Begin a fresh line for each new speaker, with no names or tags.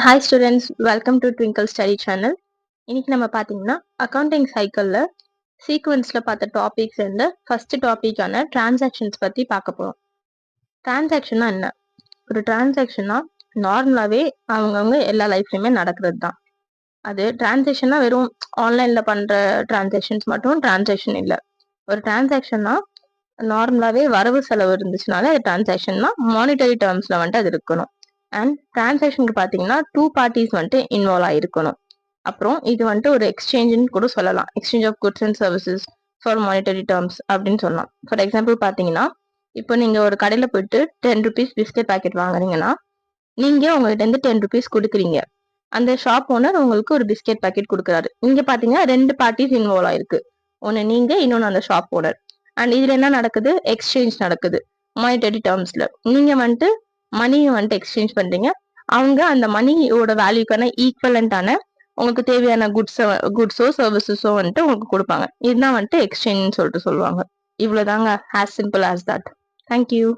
Hi students, welcome to twinkle study channel. இன்னைக்கு நம்ம பார்த்தீங்கன்னா அக்கௌண்டிங் சைக்கிளில் சீக்வன்ஸில் பார்த்த டாபிக்ஸ் வந்து ஃபர்ஸ்ட் டாபிக்கான டிரான்சாக்ஷன்ஸ் பற்றி பார்க்க போகிறோம். டிரான்சாக்ஷன்னா என்ன? ஒரு டிரான்சாக்ஷன்னா நார்மலாகவே அவங்கவுங்க எல்லா லைஃப்லையுமே நடக்கிறது தான். அது டிரான்சாக்ஷன்னா வெறும் ஆன்லைனில் பண்ணுற டிரான்சாக்ஷன்ஸ் மட்டும் டிரான்சாக்ஷன் இல்லை. ஒரு டிரான்சாக்ஷன்னா நார்மலாகவே வரவு செலவு இருந்துச்சுனாலே அது டிரான்சாக்ஷன்னா மானிட்டரி டேர்ம்ஸில் வந்துட்டு அது இருக்கணும். அண்ட் டிரான்சாக்ஷனுக்கு பார்த்தீங்கன்னா 2 பார்ட்டிஸ் வந்துட்டு இன்வால்வ் ஆகிருக்கணும். அப்புறம் இது வந்துட்டு ஒரு எக்ஸ்சேஞ்சுன்னு கூட சொல்லலாம். Exchange of goods and services for monetary terms அப்படின்னு சொல்லலாம். ஃபார் எக்ஸாம்பிள் பார்த்தீங்கன்னா, இப்போ நீங்கள் ஒரு கடையில் போயிட்டு 10 rupees பிஸ்கெட் பேக்கெட் வாங்குறீங்கன்னா, நீங்கள் உங்ககிட்ட இருந்து 10 rupees கொடுக்குறீங்க. அந்த ஷாப் ஓனர் உங்களுக்கு ஒரு பிஸ்கெட் பேக்கெட் கொடுக்குறாரு. இங்கே பார்த்தீங்கன்னா 2 பார்ட்டிஸ் இன்வால்வ் ஆயிருக்கு. ஒன்று நீங்கள், இன்னொன்று அந்த ஷாப் ஓனர். அண்ட் இதில் என்ன நடக்குது? எக்ஸ்சேஞ்ச் நடக்குது மானிட்டரி டேர்ம்ஸில். நீங்கள் வந்துட்டு மணியை வந்துட்டு எக்ஸ்சேஞ்ச் பண்றீங்க. அவங்க அந்த மணியோட வேல்யூக்கான ஈக்குவலண்டான உங்களுக்கு தேவையான குட்ஸோ சர்வீசஸோ வந்துட்டு உங்களுக்கு கொடுப்பாங்க. இதுதான் வந்துட்டு எக்ஸ்சேஞ்ச் சொல்லிட்டு சொல்லுவாங்க. இவ்வளவுதாங்க, as simple as that. Thank you.